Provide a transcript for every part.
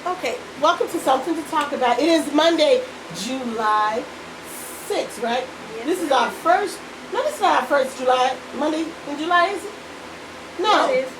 Okay, welcome to Something to Talk About. It is Monday, July 6th, right? Yes, This is our first, no, this is not our first July, Monday in July, is it? No. Yeah, it is.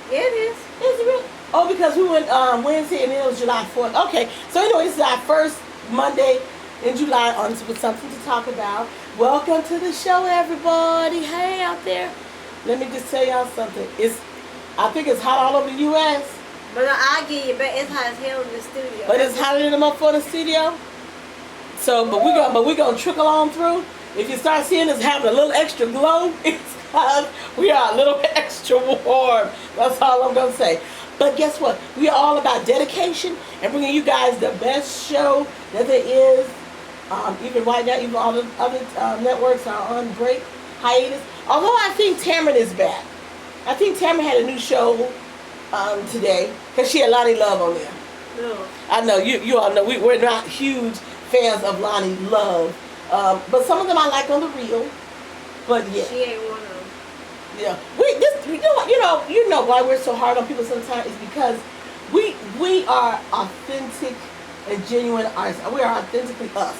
Yeah, it is. Is it really? Oh, because we went Wednesday and then it was July 4th. Okay, so anyway, this is our first Monday in July on with Something to Talk About. Welcome to the show, everybody. Hey, out there. Let me just tell y'all something. I think it's hot all over the U.S., But I give you back. It's hot as hell in the studio. but it's hotter than the motherfucking studio. So, but we gonna trickle on through. If you start seeing us having a little extra glow, it's because we are a little extra warm. That's all I'm gonna say. But guess what? We are all about dedication and bringing you guys the best show that there is. Even right now, even all the other networks are on break, hiatus. Although I think Tamron is back. I think Tamron had a new show today because she had Lonnie Love on there. No. I know you all know we're not huge fans of Lonnie Love, but some of them I like on the reel. But yeah, She ain't one of them. yeah. You know why we're so hard on people sometimes is because we are authentic and genuine artists. We are authentically us.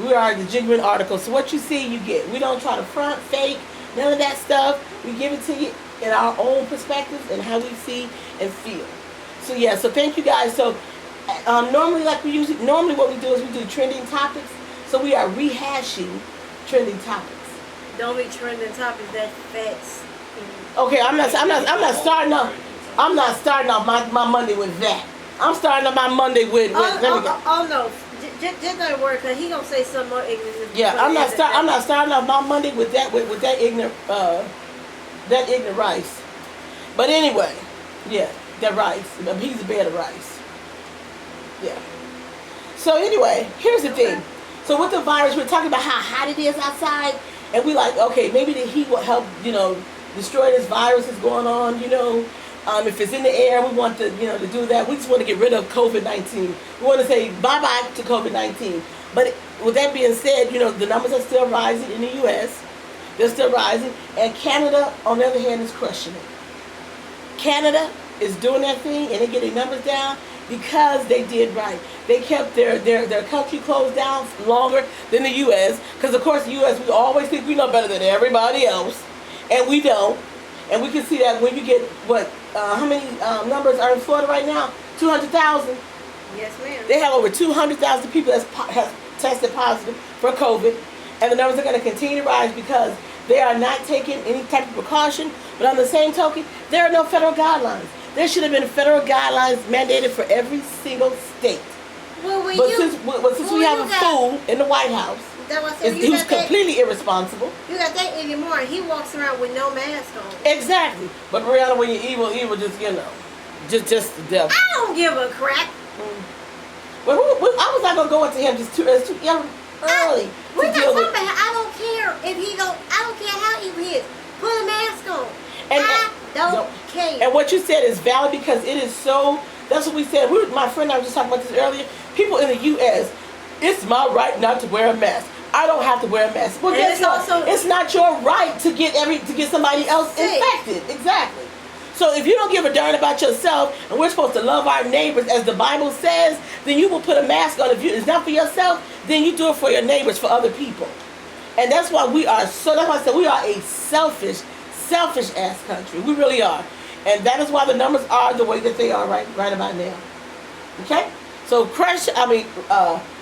We are the genuine article. So what you see, you get. We don't try to front, fake, none of that stuff. We give it to you in our own perspectives and how we see and feel. So yeah, so thank you guys. So normally what we do is we do trending topics. So we are rehashing trending topics. Don't be trending topics that fats. Okay, I'm not starting off my Monday with that. I'm starting off my Monday with let me go. Oh no. Just don't worry, cause he gonna say something more ignorant. Yeah, I'm not starting off my Monday with that ignorant rice. But anyway, yeah, that rice. He's a bed of rice. Yeah. So anyway, here's the thing. So with the virus, we're talking about how hot it is outside, and we like, okay, maybe the heat will help, destroy this virus that's going on, if it's in the air, we want to do that. We just want to get rid of COVID-19. We want to say bye-bye to COVID-19. But with that being said, the numbers are still rising in the U.S. They're still rising. And Canada, on the other hand, is crushing it. Canada is doing that thing, and they get their numbers down because they did right. They kept their country closed down longer than the U.S. Because, of course, the U.S., we always think we know better than everybody else. And we don't. And we can see that when you get, how many numbers are in Florida right now? 200,000. Yes, ma'am. They have over 200,000 people that have tested positive for COVID. And the numbers are going to continue to rise because they are not taking any type of precaution. But on the same token, there are no federal guidelines. There should have been federal guidelines mandated for every single state. But since we have a fool in the White House, who's completely irresponsible. You got that anymore. He walks around with no mask on. Exactly. But Brianna, when you're evil just just the devil. I don't give a crap. Well, I was not gonna go into him it's too early. We're not talking about him. I don't care if he don't. I don't care how evil he is. Put a mask on. I don't care. And what you said is valid because it is so. That's what we said. My friend and I were just talking about this earlier. People in the U.S. It's my right not to wear a mask. I don't have to wear a mask. Well, guess what? It's not your right to get somebody else infected. Exactly. So if you don't give a darn about yourself, and we're supposed to love our neighbors as the Bible says, then you will put a mask on. If it's not for yourself, then you do it for your neighbors, for other people. And that's why we are so. That's why I said we are a selfish ass country. We really are, and that is why the numbers are the way that they are right about now. Okay. So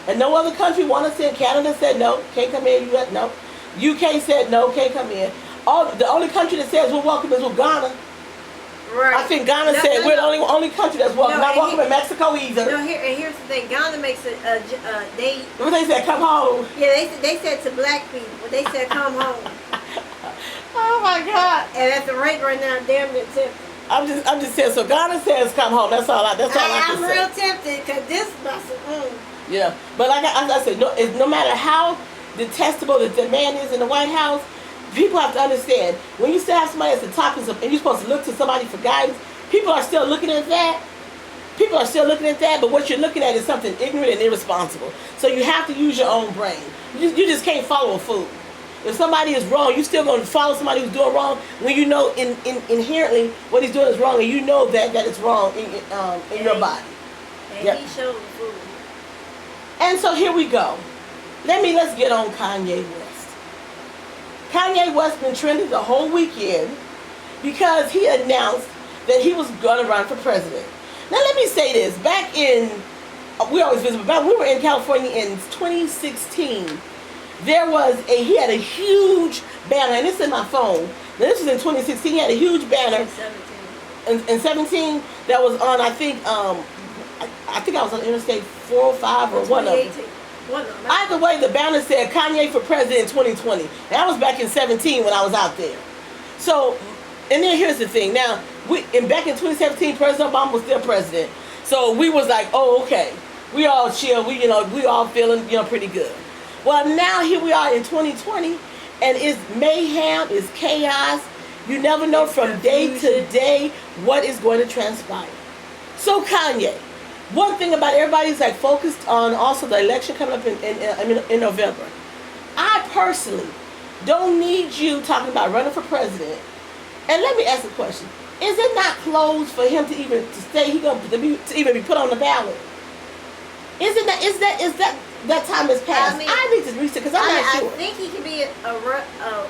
and no other country wanted to. Canada said no, can't come in. U.S. no. UK said no, can't come in. The only country that says we're welcome is Ghana. Right. I think Ghana said we're the only country that's welcome. Not welcome in Mexico either. No, here's the thing. Ghana makes it. What they said, come home. Yeah, they said to black people. They said come home. Oh my God. And at the rate right now, damn it, tempted. I'm just saying. So Ghana says come home. That's all I can say. I'm real tempted because this. Yeah, but like I said, no matter how detestable the man is in the White House, people have to understand when you still have somebody at the top and you're supposed to look to somebody for guidance. People are still looking at that. But what you're looking at is something ignorant and irresponsible. So you have to use your own brain. You just can't follow a fool. If somebody is wrong, you still gonna follow somebody who's doing wrong when you know inherently what he's doing is wrong, and you know that it's wrong in your body. And Yep. he showed the food. And so here we go. Let's get on Kanye West. Kanye West been trending the whole weekend because he announced that he was gonna run for president. Now let me say this: back in we always visit, but we were in California in 2016. He had a huge banner, and it's in my phone. Now, this was in 2016. He had a huge banner. 17. In 17 that was on, I think I was on Interstate 405 or one of them. 2018. One of them. Either way, the banner said Kanye for president in 2020. That was back in 17 when I was out there. So, and then here's the thing. Now, back in 2017, President Obama was still president. So we was like, oh, okay, we all chill. We all feeling pretty good. Well, now here we are in 2020, and it's mayhem, it's chaos. You never know from day to day what is going to transpire. So Kanye, one thing about everybody's like focused on also the election coming up in November. I personally don't need you talking about running for president. And let me ask a question: is it not closed for him to even to even be put on the ballot? Is that time has passed? I need to research because I'm not sure. I think he can be a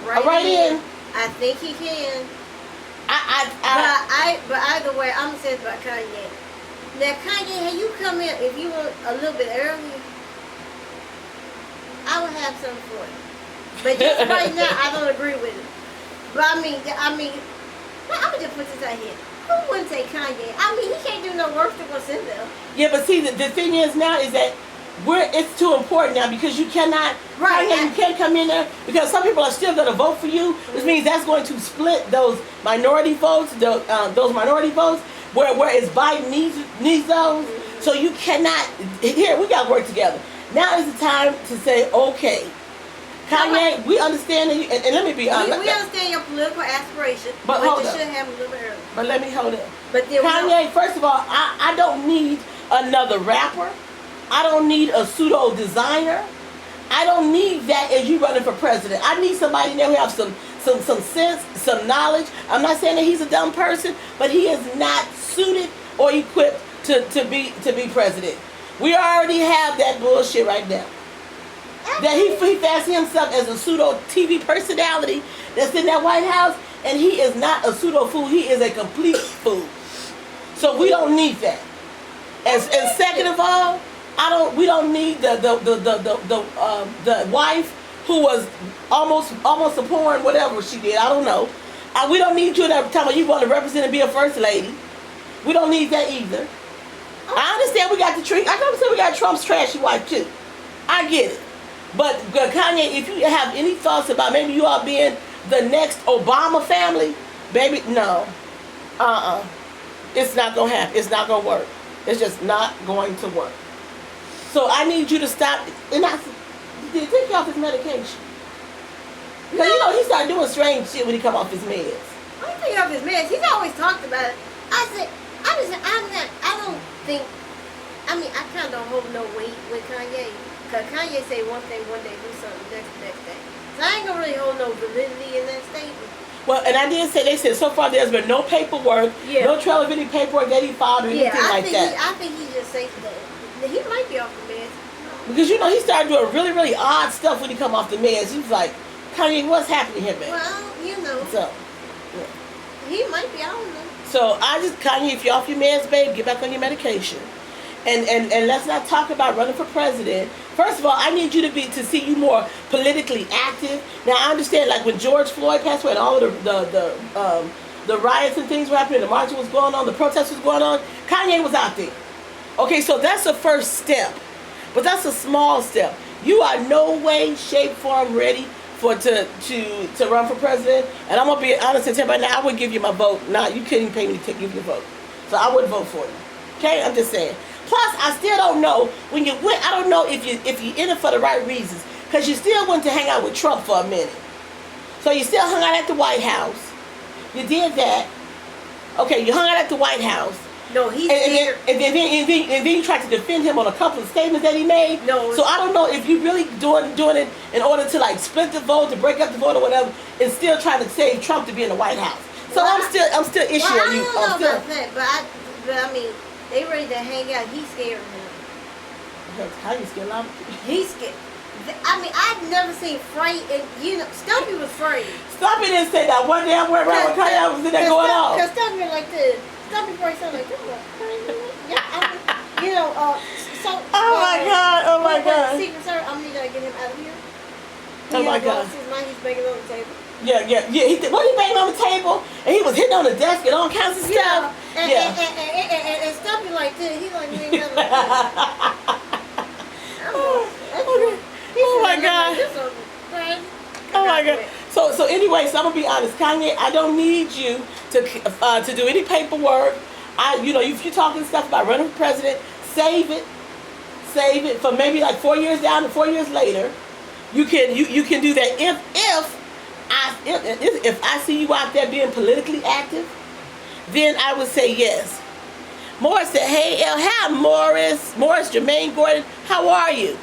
write-in. I think he can. But either way, I'm saying about Kanye. Now, Kanye, had you come in if you were a little bit earlier, I would have something for you. But just right now, I don't agree with it. But I mean, I'm gonna just put this out here. Who wouldn't take Kanye? I mean, he can't do no work to what's in there. Yeah, but see, the thing is now is that it's too important now because you cannot, you can't come in there because some people are still going to vote for you, which means that's going to split those minority votes, where it's Biden needs those. So you cannot. Here, we got to work together. Now is the time to say, okay, Kanye, we understand that you, and let me be honest. We understand your political aspiration, but you should have a little early. But let me hold up. But Kanye, first of all, I don't need another rapper. I don't need a pseudo designer. I don't need that as you running for president. I need somebody there who have some sense, some knowledge. I'm not saying that he's a dumb person, but he is not suited or equipped to be president. We already have that bullshit right now. That he fancies himself as a pseudo TV personality that's in that White House, and he is not a pseudo fool. He is a complete fool. So we don't need that. And second of all, we don't need the wife who was almost a porn, whatever she did. I don't know. We don't need you every time you want to represent and be a first lady. We don't need that either. I understand we got I understand we got Trump's trashy wife too. I get it. But Kanye, if you have any thoughts about maybe you are being the next Obama family, baby, no. It's not gonna happen. It's not gonna work. It's just not going to work. So I need you to stop. And did take you off his medication? Because he started doing strange shit when he come off his meds. I think off his meds. He's always talked about it. I kind of don't hold no weight with Kanye. Because Kanye say one thing one day, do something next day. So I ain't gonna really hold no validity in that statement. Well, and I did say, they said so far there's been no paperwork, no trail of any paperwork that he filed or anything like that. I think he just says that he might be off the meds. Because he started doing really, really odd stuff when he come off the meds. He was like, Kanye, what's happening here, man? Well, So, he might be, I don't know. So Kanye, if you're off your meds, babe, get back on your medication. And let's not talk about running for president. First of all, I need you to see you more politically active. Now I understand, like when George Floyd passed away and all of the riots and things were happening, the marching was going on, the protest was going on, Kanye was out there. Okay, so that's the first step, but that's a small step. You are no way, shape, form ready to run for president. And I'm gonna be honest and tell you right now, I would give you my vote. Nah, you couldn't even pay me to give you a vote, so I wouldn't vote for you. Okay, I'm just saying. Plus, I still don't know when you went. I don't know if you in it for the right reasons, because you still went to hang out with Trump for a minute. So you still hung out at the White House. You did that. Okay, you hung out at the White House. No, he's and scared. then you tried to defend him on a couple of statements that he made. No. So I don't know if you really doing it in order to like split the vote, to break up the vote or whatever, and still trying to save Trump to be in the White House. So Well, I'm still issuing Well, I you. don't know about that, but I mean, they ready to hang out. He's scared of him. How you scared of He's scared. I mean, I've never seen Frey, and Stumpy was afraid. Stumpy didn't say that one damn word right when Kanye was in there going off. Because Stumpy was like this. Stumpy probably sounded like, come on, crazy. Yeah, so. Oh my God. Secret Service, I'm going to get him out of here. Oh my God. His mind, he's banging on the table. Yeah. He banged on the table, and he was hitting on the desk and all kinds of stuff. And Stumpy like this. He's like, you ain't nothing Oh my God. Oh my God. So anyway, so I'm gonna be honest, Kanye. I don't need you to do any paperwork. If you're talking stuff about running for president, save it for maybe like 4 years down and 4 years later. You can do that if I see you out there being politically active, then I would say yes. Morris said, "Hey, hi Morris, Jermaine Gordon, how are you?"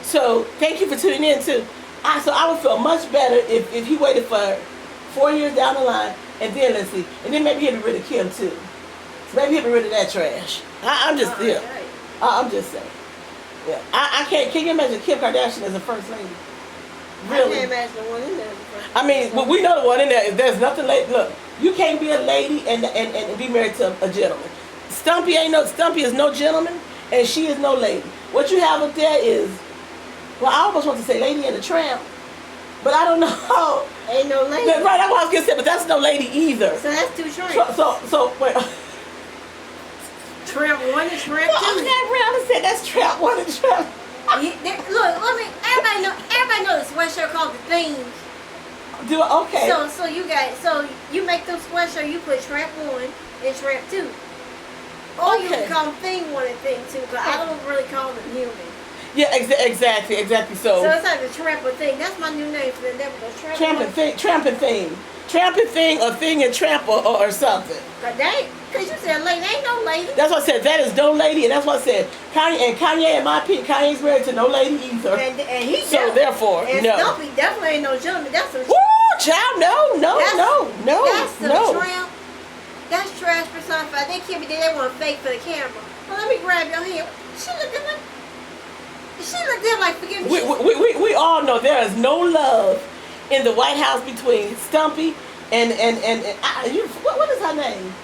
So thank you for tuning in too. So I would feel much better if he waited for 4 years down the line, and then let's see, and then maybe he'll be rid of Kim too. So maybe he'll be rid of that trash. I'm just saying. Yeah, I can't. Can you imagine Kim Kardashian as a first lady? Really? I can't imagine the one in there. I mean, we know the one in there. There's nothing like. Look, you can't be a lady and be married to a gentleman. Stumpy is no gentleman, and she is no lady. What you have up there is, well, I almost want to say Lady and the Tramp, but I don't know. Ain't no lady. Right, that's what I was gonna say, but that's no lady either. So that's two tramps. So wait. Tramp 1 and Tramp 2. I said that's Tramp 1 and Tramp. Look, everybody knows the sweatshirt called the Thing. Okay. So you make them sweatshirt, you put Tramp 1 and Tramp 2. Or you can call them Thing 1 and Thing 2, but I don't really call them human. Yeah, exactly. So it's like the Tramp and Thing. That's my new name for the devil. Tramp and Thing, or Thing and Tramp or something. Because you said lady, ain't no lady. That's what I said. That is no lady, and that's what I said. Kanye, in my opinion, Kanye's married to no lady either. And he's so therefore, and no. Stumpy definitely ain't no gentleman. That's some. Woo, child, no. That's some tramp. That's trash personified. They can't be there. They want to fake for the camera. Well, let me grab your hand. She looked at them like, forgive me. We all know there is no love in the White House between Stumpy and what is her name?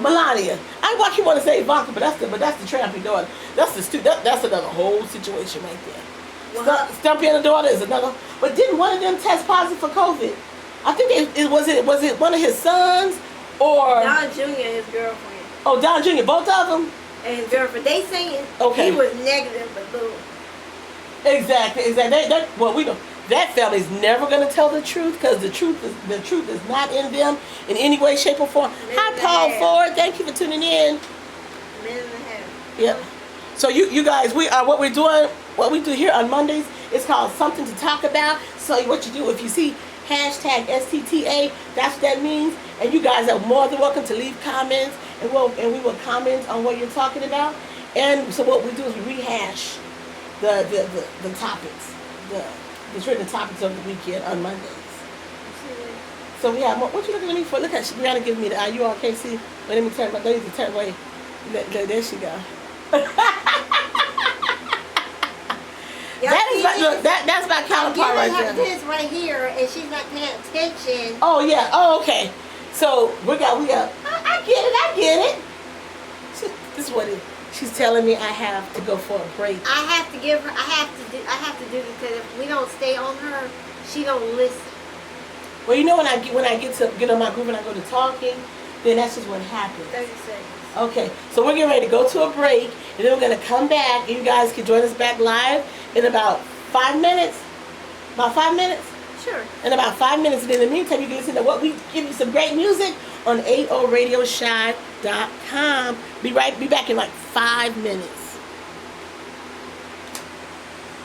Melania. I keep want to say Ivanka, but that's the trampy daughter. That's another whole situation right there. Stumpy and the daughter is another. But didn't one of them test positive for COVID? I think it was one of his sons or Don Jr. and his girlfriend. Oh, Don Jr. Both of them. And his girlfriend. They saying he was negative, but boom. Exactly. We know that family's never gonna tell the truth because the truth is not in them in any way, shape, or form. Hi, Paul Ford. Thank you for tuning in. A minute and a half. Yep. So you guys, what we do here on Mondays is called Something to Talk About. So what you do if you see hashtag STTA, that's what that means. And you guys are more than welcome to leave comments, and we will comment on what you're talking about. And so what we do is we rehash the topics, the trending topics of the weekend on Mondays. So we have more. What you looking at me for? Look at Brianna giving me the eye. You all can't see. But let me turn. Let me turn away. There she go. That's my counterpart right there. This right here, and she's not paying attention. Oh yeah. Oh okay. So we got. I get it. This is what it. She's telling me I have to go for a break. I have to do this because if we don't stay on her, she don't listen. Well, you know when I get on my groove and I go to talking, then that's just what happens. 30 seconds. Okay, so we're getting ready to go to a break, and then we're gonna come back, and you guys can join us back live in about 5 minutes. About 5 minutes. Sure. In about 5 minutes, and in the meantime, you can listen to what we give you some great music on AORadioshy.com. Be back in like 5 minutes.